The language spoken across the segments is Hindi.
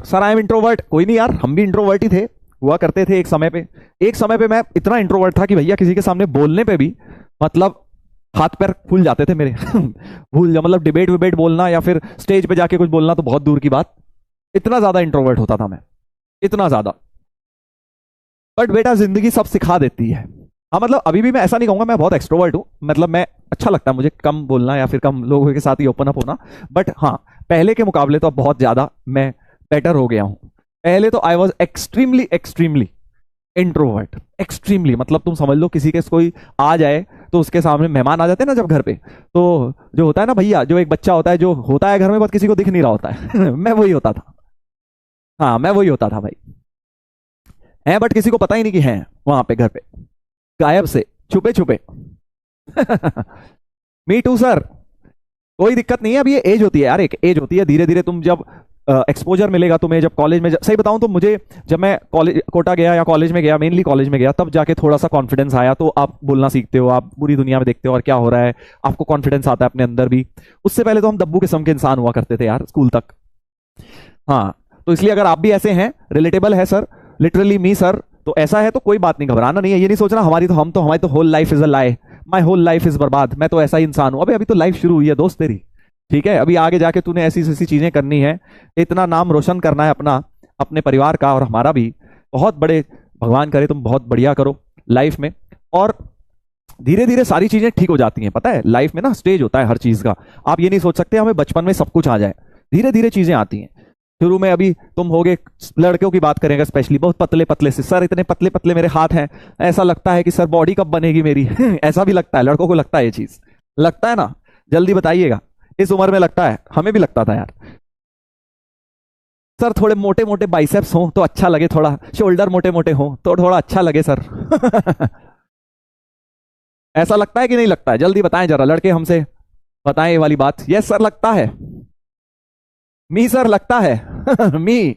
Sir I am introvert. कोई नहीं यार, हम भी इंट्रोवर्ट ही थे, हुआ करते थे एक समय पे। एक समय पे मैं इतना इंट्रोवर्ट था कि भैया किसी के सामने बोलने पे भी मतलब हाथ पैर फूल जाते थे मेरे भूल जा, मतलब डिबेट विबेट बोलना या फिर स्टेज पे जाके कुछ बोलना तो बहुत दूर की बात। इतना ज्यादा इंट्रोवर्ट होता था मैं, इतना ज्यादा। बट बेटा जिंदगी सब सिखा देती है। हाँ मतलब अभी भी मैं ऐसा नहीं कहूंगा मैं बहुत एक्सट्रोवर्ट हूँ, मतलब मैं अच्छा लगता है मुझे कम बोलना या फिर कम लोगों के साथ ही ओपन अप होना। बट हाँ, पहले के मुकाबले तो अब बहुत ज्यादा मैं बेटर हो गया हूँ। पहले तो I was extremely extremely introvert, extremely, मतलब तुम समझ लो किसी के कोई आ जाए तो उसके सामने, मेहमान आ जाते हैं ना जब घर पे, तो जो होता है ना भैया, जो एक बच्चा होता है जो होता है घर में बस किसी को दिख नहीं रहा होता है मैं वही होता था। हाँ मैं वही होता था भाई, है बट किसी को पता ही नहीं कि हैं वहां पे घर पे, गायब से, छुपे छुपे मी टू सर, कोई दिक्कत नहीं है। अब ये एज होती है यार, एक एज होती है, धीरे धीरे तुम जब एक्सपोजर मिलेगा तुम्हें, जब कॉलेज में सही बताऊं तो मुझे जब मैं कॉलेज कोटा गया या कॉलेज में गया, मेनली कॉलेज में गया, तब जाके थोड़ा सा कॉन्फिडेंस आया। तो आप बोलना सीखते हो, आप पूरी दुनिया में देखते हो और क्या हो रहा है, आपको कॉन्फिडेंस आता है अपने अंदर भी। उससे पहले तो हम दब्बू किस्म के इंसान हुआ करते थे यार स्कूल तक। हाँ तो इसलिए अगर आप भी ऐसे हैं, रिलेटेबल है सर, लिटरली मी सर, तो ऐसा है तो कोई बात नहीं, घबराना नहीं है। ये नहीं सोचना हमारी तो whole life is a lie, my whole life is बर्बाद, मैं तो ऐसा ही इंसान हूं। अभी तो लाइफ शुरू हुई है दोस्त तेरी, ठीक है। अभी आगे जाके तूने ऐसी ऐसी चीजें करनी है, इतना नाम रोशन करना है अपना, अपने परिवार का और हमारा भी। बहुत बड़े, भगवान करे तुम बहुत बढ़िया करो लाइफ में। और धीरे धीरे सारी चीजें ठीक हो जाती हैं, पता है लाइफ में ना स्टेज होता है हर चीज का। आप ये नहीं सोच सकते हमें बचपन में सब कुछ आ जाए, धीरे धीरे चीजें आती हैं। शुरू में अभी तुम होगे, लड़कियों की बात करेंगे स्पेशली, बहुत पतले पतले से, सर इतने पतले पतले मेरे हाथ हैं, ऐसा लगता है कि सर बॉडी कब बनेगी मेरी ऐसा भी लगता है, लड़कों को लगता है ये चीज, लगता है ना, जल्दी बताइएगा। इस उम्र में लगता है, हमें भी लगता था यार। सर थोड़े मोटे मोटे बाइसेप्स हो तो अच्छा लगे, थोड़ा शोल्डर मोटे मोटे हो तो थोड़ा अच्छा लगे सर ऐसा लगता है कि नहीं लगता है, जल्दी बताएं जरा लड़के, हमसे बताएं ये वाली बात। यस सर लगता है, मी सर लगता है मी,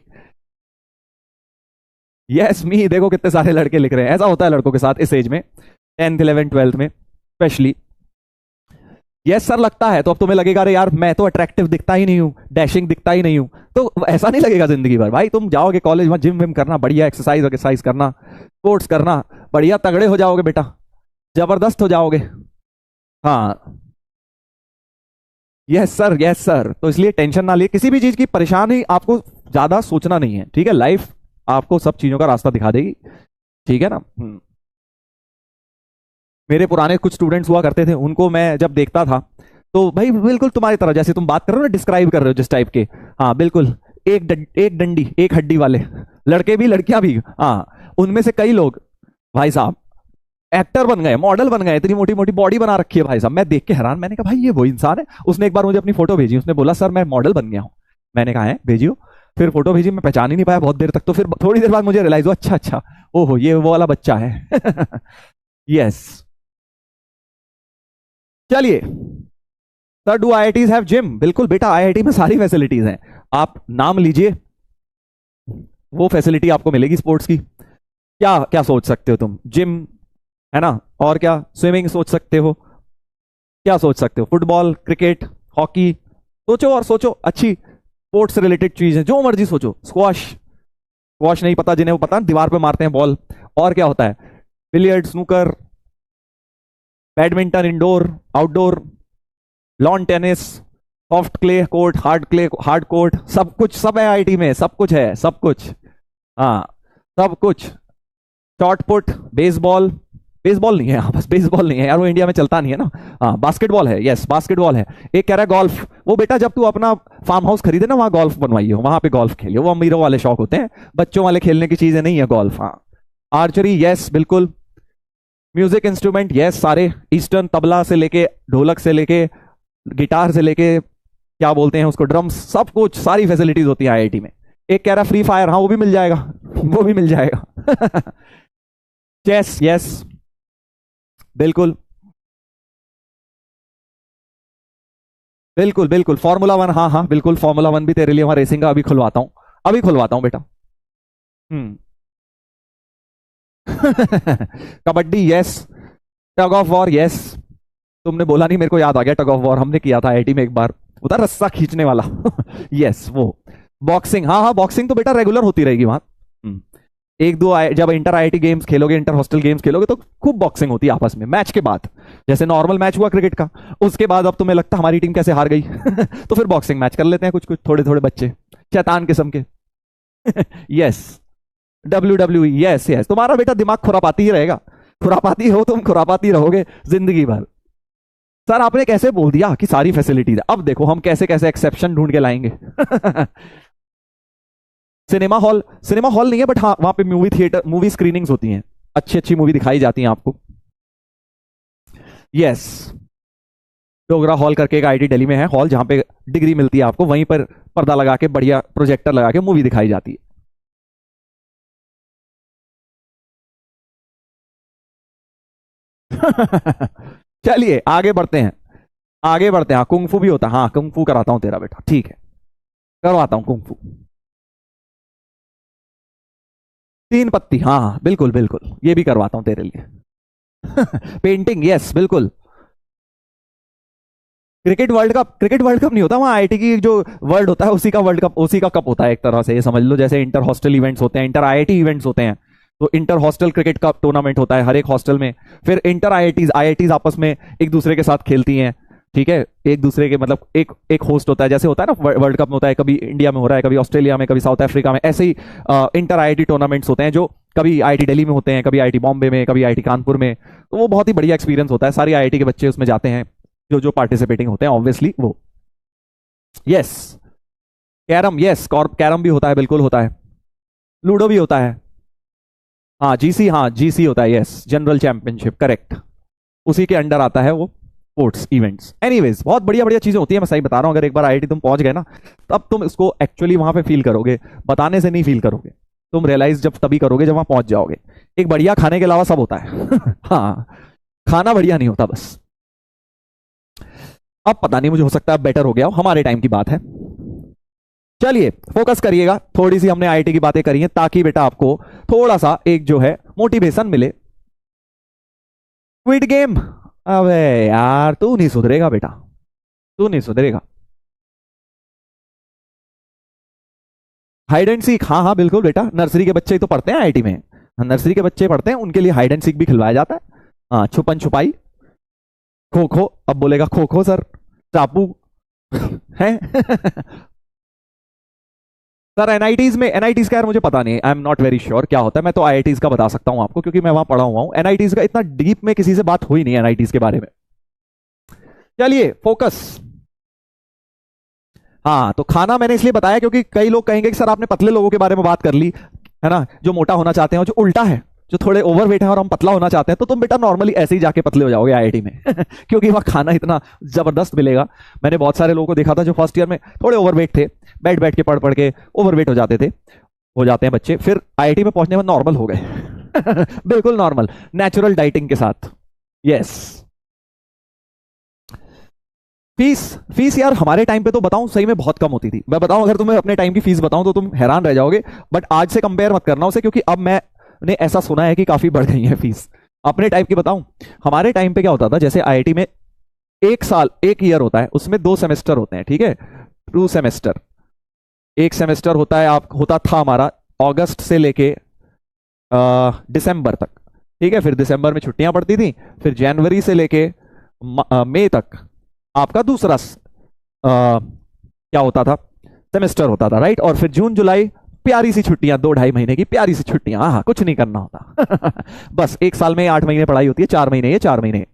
यस मी। देखो कितने सारे लड़के लिख रहे हैं, ऐसा होता है लड़कों के साथ इस एज में, 10th 11th 12th में स्पेशली। यस सर लगता है, तो अब तुम्हें लगेगा अरे यार मैं तो अट्रैक्टिव दिखता ही नहीं हूं, डैशिंग दिखता ही नहीं हूं, तो ऐसा नहीं लगेगा जिंदगी भर भाई। तुम जाओगे कॉलेज में, जिम विम करना, बढ़िया एक्सरसाइज एक्सरसाइज करना, स्पोर्ट्स करना, बढ़िया तगड़े हो जाओगे बेटा, जबरदस्त हो जाओगे। हाँ यस सर, यस सर। तो इसलिए टेंशन ना लिए, किसी भी चीज की परेशानी आपको ज्यादा सोचना नहीं है, ठीक है। लाइफ आपको सब चीजों का रास्ता दिखा देगी, ठीक है ना। मेरे पुराने कुछ स्टूडेंट्स हुआ करते थे, उनको मैं जब देखता था तो भाई बिल्कुल तुम्हारी तरह, जैसे तुम बात कर रहे हो ना, डिस्क्राइब कर रहे हो जिस टाइप के, हाँ बिल्कुल, एक डंडी एक हड्डी वाले लड़के भी लड़कियां भी, हाँ उनमें से कई लोग भाई साहब एक्टर बन गए, मॉडल बन गए, इतनी मोटी मोटी बॉडी बना रखी है भाई साहब। मैं देख के हैरान, मैंने कहा भाई ये वो इंसान है। उसने एक बार मुझे अपनी फोटो भेजी, उसने बोला सर मैं मॉडल बन गया हूँ। मैंने कहा है भेजियो। फिर फोटो भेजी, मैं पहचान ही नहीं पाया बहुत देर तक, तो फिर थोड़ी देर बाद मुझे रियलाइज हुआ, अच्छा अच्छा ओहो ये वो वाला बच्चा है यस चलिए। Sir do IITs have gym? बिल्कुल बेटा, आईआईटी में सारी फैसिलिटीज हैं, आप नाम लीजिए, वो फैसिलिटी आपको मिलेगी स्पोर्ट्स की। क्या क्या सोच सकते हो तुम, जिम है ना, और क्या, स्विमिंग सोच सकते हो, क्या सोच सकते हो, फुटबॉल क्रिकेट हॉकी, सोचो और सोचो, अच्छी स्पोर्ट्स रिलेटेड चीज है, जो मर्जी सोचो। स्क्वाश, स्क्वाश नहीं पता जिन्हें, वो पता दीवार पे मारते हैं बॉल। और क्या होता है, billiard, snooker, badminton, indoor outdoor, lawn tennis, soft clay court, hard court, सब कुछ, सब है आईटी में, सब कुछ है, सब कुछ, हाँ सब कुछ। शॉर्ट पुट, बेसबॉल, बेसबॉल नहीं है, हाँ बस बेसबॉल नहीं है यार, वो इंडिया में चलता नहीं है ना। हाँ बास्केटबॉल है, यस बास्केटबॉल है। एक कह रहा है गोल्फ, वो बेटा जब तू अपना फार्म हाउस खरीदे ना, वहां गोल्फ बनवाइए, वहां पे गोल्फ खेलिए, वो अमीरों वाले शौक होते हैं, बच्चों वाले खेलने की चीजें नहीं है गोल्फ। हाँ आर्चरी, यस बिल्कुल। म्यूजिक इंस्ट्रूमेंट, यस सारे, ईस्टर्न, तबला से लेके, ढोलक से लेके, गिटार से लेके, क्या बोलते हैं उसको, ड्रम्स, सब कुछ, सारी फैसिलिटीज होती है आईआईटी में। एक कह रहा फ्री फायर, हाँ वो भी मिल जाएगा वो भी मिल जाएगा चेस, यस बिल्कुल बिल्कुल बिल्कुल। फॉर्मूला वन, हाँ हाँ बिल्कुल, फॉर्मूला वन भी तेरे लिए वहां रेसिंग का अभी खुलवाता हूँ, अभी खुलवाता हूँ बेटा। हम्म kabaddi, yes. Tug of war, yes. तुमने बोला नहीं, मेरे को याद आ गया, टग ऑफ वॉर हमने किया था आईआईटी में एक बार, वो था रस्सा खींचने वाला यस वो। बॉक्सिंग, हाँ हाँ, बॉक्सिंग तो बेटा रेगुलर होती रहेगी वहां। एक दो जब इंटर आईआईटी गेम्स खेलोगे, इंटर हॉस्टल गेम्स खेलोगे तो खूब बॉक्सिंग होती है आपस में मैच के बाद। जैसे नॉर्मल मैच हुआ क्रिकेट का, उसके बाद अब तुम्हें लगता हमारी टीम कैसे हार गई तो फिर बॉक्सिंग मैच कर लेते हैं कुछ कुछ थोड़े थोड़े बच्चे शैतान किस्म के यस, WWE, यस यस। तुम्हारा बेटा दिमाग खुरापाती ही रहेगा, खुरापाती हो तुम, खुरापाती रहोगे जिंदगी भर। सर आपने कैसे बोल दिया कि सारी फैसिलिटीज है, अब देखो हम कैसे कैसे एक्सेप्शन ढूंढ के लाएंगे सिनेमा हॉल, सिनेमा हॉल नहीं है बट हाँ वहां पे मूवी थिएटर, मूवी स्क्रीनिंग्स होती हैं, अच्छी अच्छी मूवी दिखाई जाती हैं आपको। यस, डोगरा हॉल करके एक आईटी दिल्ली में है हॉल, जहां पे डिग्री मिलती है आपको, वहीं पर पर्दा लगा के बढ़िया प्रोजेक्टर लगा के मूवी दिखाई जाती है। चलिए आगे बढ़ते हैं, आगे बढ़ते हैं। हाँ कुंग भी होता है, हाँ कुंग कराता हूं तेरा बेटा, ठीक है करवाता हूं कुंग। तीन पत्ती, हाँ हाँ बिल्कुल बिल्कुल, ये भी करवाता हूं तेरे लिए पेंटिंग, यस बिल्कुल। Cricket world cup, cricket world cup नहीं होता वहाँ, आईआईटी की जो वर्ल्ड होता है उसी का वर्ल्ड कप, उसी का कप होता है एक तरह से, ये समझ लो जैसे इंटर हॉस्टल इवेंट्स होते हैं, इंटर आईआईटी इवेंट्स होते हैं, तो इंटर हॉस्टल क्रिकेट का टूर्नामेंट होता है हर एक हॉस्टल में। फिर इंटर आईआईटीज, आईआईटीज आपस में एक दूसरे के साथ खेलती हैं, ठीक है, एक दूसरे के मतलब एक एक होस्ट होता है, जैसे होता है ना वर्ल्ड कप में होता है, कभी इंडिया में हो रहा है, कभी ऑस्ट्रेलिया में, कभी साउथ अफ्रीका में, ऐसे ही इंटर आईआईटी टूर्नामेंट्स होते हैं जो कभी आईआईटी दिल्ली में होते हैं, कभी आईआईटी बॉम्बे में, कभी आईआईटी कानपुर में। तो वो बहुत ही बढ़िया एक्सपीरियंस होता है, सारे आईआईटी के बच्चे उसमें जाते हैं जो जो पार्टिसिपेटिंग होते हैं ऑब्वियसली वो। यस, कैरम, यस कैरम भी होता है, बिल्कुल होता है, लूडो भी होता है, हाँ जीसी, हाँ जीसी होता है, यस जनरल चैंपियनशिप, करेक्ट, उसी के अंडर आता है वो स्पोर्ट्स इवेंट्स। एनीवेज बहुत बढ़िया बढ़िया चीजें होती है, मैं सही बता रहा हूं, अगर एक बार आईआईटी तुम पहुंच गए ना, तब तुम इसको एक्चुअली वहां पे फील करोगे, बताने से नहीं फील करोगे, तुम रियलाइज जब तभी करोगे जब वहां पहुंच जाओगे। एक बढ़िया खाने के अलावा सब होता है हाँ, खाना बढ़िया नहीं होता बस। अब पता नहीं, मुझे हो सकता है बेटर हो गया हो, हमारे टाइम की बात है। चलिए फोकस करिएगा, थोड़ी सी हमने आईआईटी की बातें करी हैं ताकि बेटा आपको थोड़ा सा एक जो है मोटिवेशन मिले। क्विड गेम, अबे यार तू नहीं सुधरेगा बेटा, तू नहीं सुधरेगा। हाइड एंड सीक, हाँ हाँ बिल्कुल बेटा, नर्सरी के बच्चे ही तो पढ़ते हैं आईआईटी में, नर्सरी के बच्चे पढ़ते हैं, उनके लिए हाइड एंड सीक भी खिलवाया जाता है। हाँ छुपन छुपाई, खो खो, अब बोलेगा खो खो सर, चापू है सर एनआईटीज में, एनआईटीज का यार मुझे पता नहीं, I am not very sure क्या होता है, मैं तो आईआईटीज का बता सकता हूं आपको क्योंकि मैं वहां पढ़ा हुआ हूं, एनआईटीज का इतना डीप में किसी से बात हुई नहीं एनआईटीज के बारे में। चलिए फोकस। हाँ तो खाना मैंने इसलिए बताया क्योंकि कई लोग कहेंगे कि सर आपने पतले लोगों के बारे में बात कर ली है ना, जो मोटा होना चाहते हैं, और जो उल्टा है, जो थोड़े ओवरवेट है और हम पतला होना चाहते हैं, तो तुम बेटा नॉर्मली ऐसे ही जाके पतले हो जाओगे आईआईटी में क्योंकि वहां खाना इतना जबरदस्त मिलेगा। मैंने बहुत सारे लोगों को देखा था जो फर्स्ट ईयर में थोड़े ओवरवेट थे, बैठ बैठ के पढ़ पढ़ के ओवरवेट हो जाते थे, हो जाते हैं बच्चे, फिर आईआईटी में पहुंचने में नॉर्मल हो गए बिल्कुल नॉर्मल, नेचुरल डाइटिंग के साथ। यस, फीस, फीस यार हमारे टाइम पे तो बताऊं सही में बहुत कम होती थी, मैं बताऊं अगर तुम्हें अपने टाइम की फीस बताऊं तो तुम हैरान रह जाओगे, बट आज से कंपेयर मत करना उसे, क्योंकि अब मैंने ऐसा सुना है कि काफी बढ़ गई है फीस। अपने टाइप की बताऊं, हमारे टाइम पे क्या होता था, जैसे आईआईटी में एक साल, एक ईयर होता है, उसमें 2 सेमेस्टर होते हैं, ठीक है, 2 सेमेस्टर, एक सेमेस्टर होता है, आप होता था हमारा अगस्त से लेके दिसंबर तक, ठीक है, फिर दिसंबर में छुट्टियां पड़ती थी, फिर जनवरी से लेके मई तक आपका दूसरा क्या होता था, सेमेस्टर होता था, राइट, और फिर जून जुलाई प्यारी सी छुट्टियां, 2-2.5 महीने की प्यारी सी छुट्टियां, हाँ कुछ नहीं करना होता बस एक साल में 8 महीने पढ़ाई होती है, 4 महीने ये 4 महीने,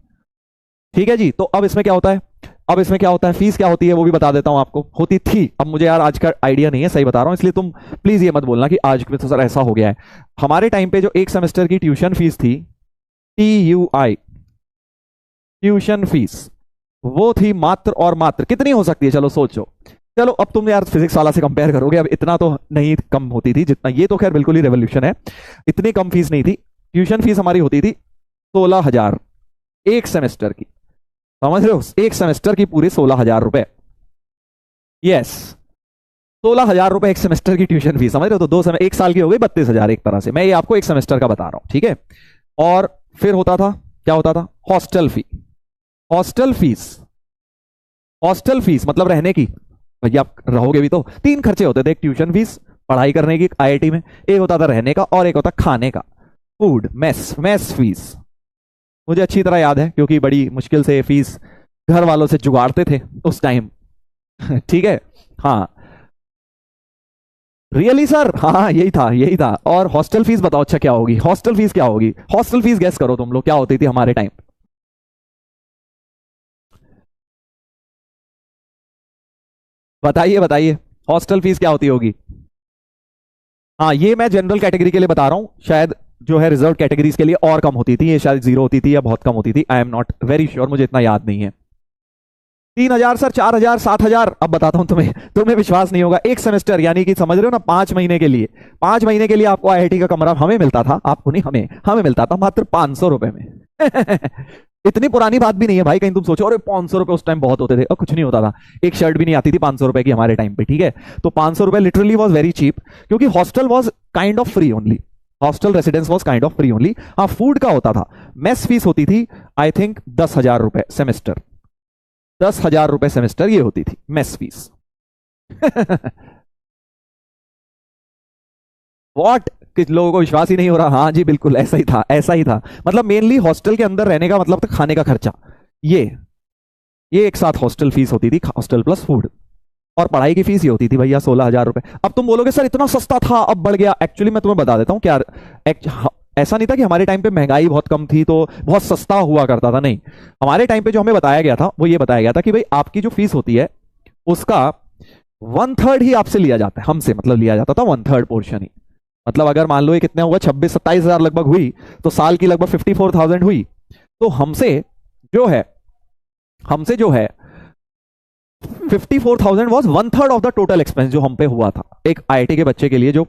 ठीक है जी। तो अब इसमें क्या होता है, अब इसमें क्या होता है, फीस क्या होती है वो भी बता देता हूं आपको, होती थी, अब मुझे यार आज का आइडिया नहीं है, सही बता रहा हूं, इसलिए तुम प्लीज ये मत बोलना कि आज में तो सर ऐसा हो गया है। हमारे टाइम पे जो एक सेमेस्टर की ट्यूशन फीस थी, TUI, ट्यूशन फीस, वो थी मात्र और मात्र, कितनी हो सकती है, चलो सोचो, चलो अब तुम यार फिजिक्स वाला से कंपेयर करोगे, अब इतना तो नहीं कम होती थी जितना, ये तो खैर बिल्कुल ही रेवोल्यूशन है, इतनी कम फीस नहीं थी। ट्यूशन फीस हमारी होती थी 16,000 एक सेमेस्टर की, समझ रहे हो, एक सेमेस्टर की पूरे 16,000 रुपए, यस 16,000 रुपए एक सेमेस्टर की ट्यूशन फीस, समझ रहे हो, तो एक साल की हो गई 32,000 एक तरह से, मैं ये आपको एक सेमेस्टर का बता रहा हूं, ठीक है। और फिर होता था, क्या होता था, hostel fee, hostel fees, hostel fees मतलब रहने की, भैया आप रहोगे भी तो। 3 खर्चे होते थे, एक ट्यूशन फीस पढ़ाई करने की आईआईटी में, एक होता था रहने का, और एक होता खाने का, फूड, मेस मेस फीस। मुझे अच्छी तरह याद है क्योंकि बड़ी मुश्किल से फीस घर वालों से जुगाड़ते थे उस टाइम। ठीक है। हाँ रियली सर, हाँ यही था यही था। और हॉस्टल फीस बताओ, अच्छा क्या होगी हॉस्टल फीस, क्या होगी हॉस्टल फीस, गैस करो तुम लोग क्या होती थी हमारे टाइम। बताइए बताइए, हॉस्टल फीस क्या होती होगी। हाँ ये मैं जनरल कैटेगरी के लिए बता रहा हूँ, शायद जो है रिजर्व कैटेगरीज के लिए और कम होती थी, ये शायद 0 होती थी या बहुत कम होती थी, I am not very sure, मुझे इतना याद नहीं है। 3,000 सर, 4,000, 7,000। अब बताता हूं तुम्हें, तुम्हें विश्वास नहीं होगा, एक सेमेस्टर यानी कि समझ रहे हो ना, 5 महीने के लिए, 5 महीने के लिए आपको आईआईटी का कमरा हमें मिलता था, आपको नहीं, हमें हमें मिलता था मात्र 500 रुपए में। इतनी पुरानी बात भी नहीं है भाई, कहीं तुम सोचो अरे 500 रुपए उस टाइम बहुत होते थे, और कुछ नहीं होता था, एक शर्ट भी नहीं आती थी 500 रुपए की हमारे टाइम पे, ठीक है। तो 500 रुपए लिटरली वॉज वेरी चीप, क्योंकि hostel was kind of free only, hostel residence was kind of free only. हाँ फूड का होता था, मेस फीस होती थी आई थिंक 10,000 रुपए सेमेस्टर, 10,000 रुपए सेमेस्टर ये होती थी मेस फीस। वॉट, किस लोगों को विश्वास ही नहीं हो रहा। हाँ जी बिल्कुल ऐसा ही था, ऐसा ही था। मतलब मेनली हॉस्टल के अंदर रहने का मतलब था खाने का खर्चा, ये ये एक साथ हॉस्टल फीस होती थी, हॉस्टल प्लस फूड। और पढ़ाई की फीस ही होती थी भैया 16,000 रुपए। अब तुम बोलोगे सर इतना सस्ता था अब बढ़ गया, एक्चुअली मैं तुम्हें बता देता हूँ क्या। ऐसा नहीं था कि हमारे टाइम पे महंगाई बहुत कम थी तो बहुत सस्ता हुआ करता था, नहीं। हमारे टाइम पे जो हमें बताया गया था वो ये बताया गया था कि भाई आपकी जो फीस होती है उसका 1/3 ही आपसे लिया जाता है, हमसे मतलब लिया जाता था 1/3 पोर्शन ही। मतलब अगर मान लो ये कितने हुआ, 26-27 हजार लगभग हुई, तो साल की लगभग 54,000 हुई। तो हमसे जो है 54,000 was 1/3 of the total expense जो हम पे हुआ था। एक आईआईटी के बच्चे के लिए जो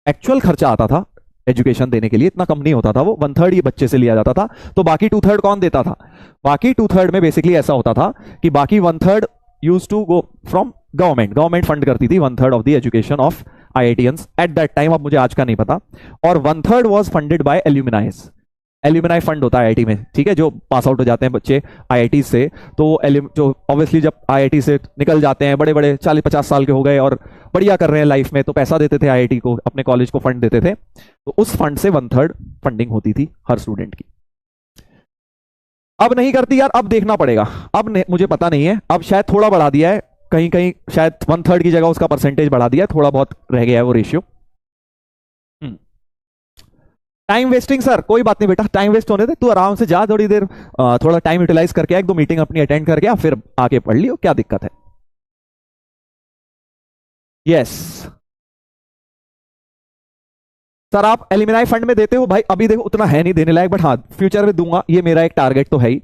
एक्चुअल खर्चा आता था एजुकेशन देने के लिए, इतना कम नहीं होता था, वो 1/3 ये बच्चे से लिया जाता था। तो बाकी 2/3 कौन देता था, बाकी 2/3 में बेसिकली ऐसा होता था कि बाकी 1/3 use to go from government, government fund करती थी 1/3 of the education of IITians at that time, अब मुझे आज का नहीं पता। और 1/3 was funded by alumnise, alumni fund होता है आईआईटी में, ठीक है, जो पास आउट हो जाते हैं बच्चे आईआईटी से। तो जो ऑब्वियसली जब आईआईटी से निकल जाते हैं, बड़े बड़े 40-50 साल के हो गए और बढ़िया कर रहे हैं लाइफ में, तो पैसा देते थे आईआईटी को, अपने कॉलेज को फंड देते थे। तो उस फंड से 1/3 फंडिंग होती थी हर स्टूडेंट की। अब नहीं करती यार, अब देखना पड़ेगा, अब मुझे पता नहीं है, अब शायद थोड़ा बढ़ा दिया है, कहीं कहीं शायद 1/3 की जगह उसका परसेंटेज बढ़ा दिया है, थोड़ा बहुत रह गया है वो रेशियो। टाइम वेस्टिंग सर, कोई बात नहीं बेटा, टाइम वेस्ट होने दे, तू आराम से जा, थोड़ी देर थोड़ा टाइम यूटिलाइज करके, 1-2 मीटिंग अपनी अटेंड करके आ, फिर आके पढ़ लियो, क्या दिक्कत है। यस सर, आप एलिमिनाई फंड में देते हो भाई, अभी देखो उतना है नहीं देने लायक, बट हाँ फ्यूचर में दूंगा, ये मेरा एक टारगेट तो है ही,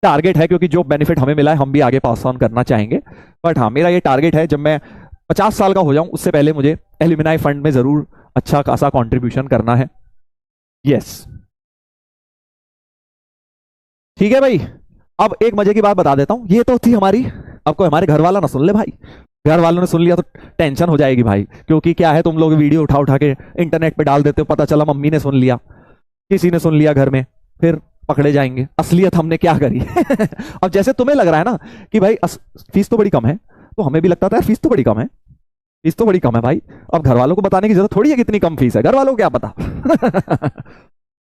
टारगेट है, क्योंकि जो बेनिफिट हमें मिला है हम भी आगे पास ऑन करना चाहेंगे। बट हाँ मेरा ये टारगेट है, जब मैं 50 साल का हो जाऊं उससे पहले मुझे एलिमिनाई फंड में जरूर अच्छा खासा कॉन्ट्रीब्यूशन करना है। यस ठीक है भाई। अब एक मजे की बात बता देता हूं, ये तो थी हमारी, अब कोई हमारे घर वाला ना सुन ले भाई, घर वालों ने सुन लिया तो टेंशन हो जाएगी भाई, क्योंकि क्या है तुम लोग वीडियो उठा उठा के इंटरनेट पे डाल देते हो, पता चला मम्मी ने सुन लिया, किसी ने सुन लिया घर में, फिर पकड़े जाएंगे, असलियत हमने क्या करी। अब जैसे तुम्हें लग रहा है ना कि भाई फीस तो बड़ी कम है, तो हमें भी लगता था फीस तो बड़ी कम है, फीस तो बड़ी कम है भाई। अब घर वालों को बताने की जरूरत थोड़ी है कितनी कम फीस है, घर वालों को क्या पता।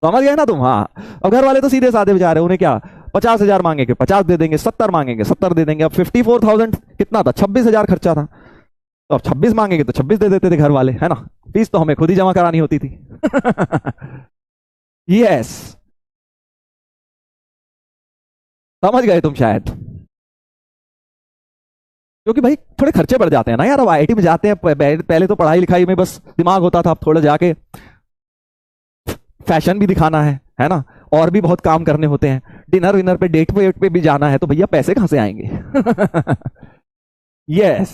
समझ गए ना तुम। हाँ अब घर वाले तो सीधे साधे बेचारे, उन्हें क्या 50,000 मांगेंगे 50 दे देंगे, 70 मांगेंगे 70 दे देंगे। अब 54,000 कितना था, 26,000 खर्चा था, तो अब 26 मांगेंगे तो 26 दे देते थे घर वाले, है ना। फीस तो हमें खुद ही जमा करानी होती थी। यस समझ गए तुम शायद, क्योंकि भाई थोड़े खर्चे बढ़ जाते हैं ना यार, अब आईआईटी में जाते हैं, पहले तो पढ़ाई लिखाई में बस दिमाग होता था, अब थोड़ा जाके फैशन भी दिखाना है ना, और भी बहुत काम करने होते हैं, डिनर विनर पे डेट पे भी जाना है, तो भैया पैसे कहां से आएंगे। यस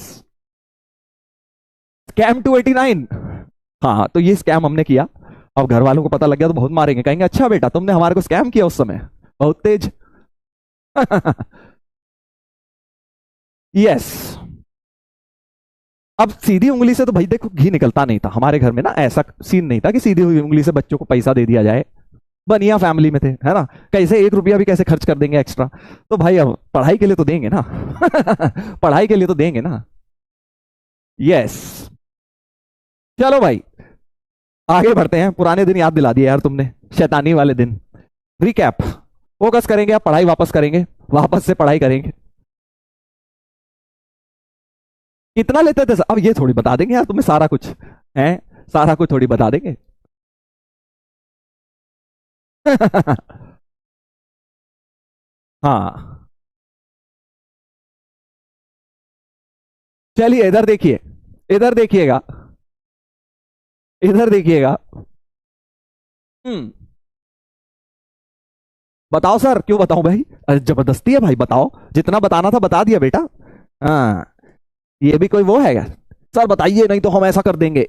स्कैम 289, हाँ तो ये स्कैम हमने किया, अब घर वालों को पता लग गया तो बहुत मारेंगे, कहेंगे अच्छा बेटा तुमने हमारे को स्कैम किया उस समय, बहुत तेज। यस अब सीधी उंगली से तो भाई देखो घी निकलता नहीं था हमारे घर में ना, ऐसा सीन नहीं था कि सीधी हुई उंगली से बच्चों को पैसा दे दिया जाए, बनिया फैमिली में थे, है ना, कैसे 1 रुपया भी कैसे खर्च कर देंगे एक्स्ट्रा, तो भाई अब पढ़ाई के लिए तो देंगे ना। पढ़ाई के लिए तो देंगे ना, यस। चलो भाई, आगे बढ़ते हैं। पुराने दिन याद दिला दिए यार तुमने, शैतानी वाले दिन। रिकैप, फोकस करेंगे, अब पढ़ाई वापस करेंगे, वापस से पढ़ाई करेंगे। कितना लेते थे अब ये थोड़ी बता देंगे यार तुम्हें सारा कुछ है, सारा कुछ थोड़ी बता देंगे। हाँ, चलिए इधर देखिए, इधर देखिएगा, इधर देखिएगा। हम्म, बताओ सर, क्यों बताऊं भाई? अरे जबरदस्ती है भाई, बताओ, जितना बताना था बता दिया बेटा। हाँ, ये भी कोई वो है क्या? सर बताइए, नहीं तो हम ऐसा कर देंगे।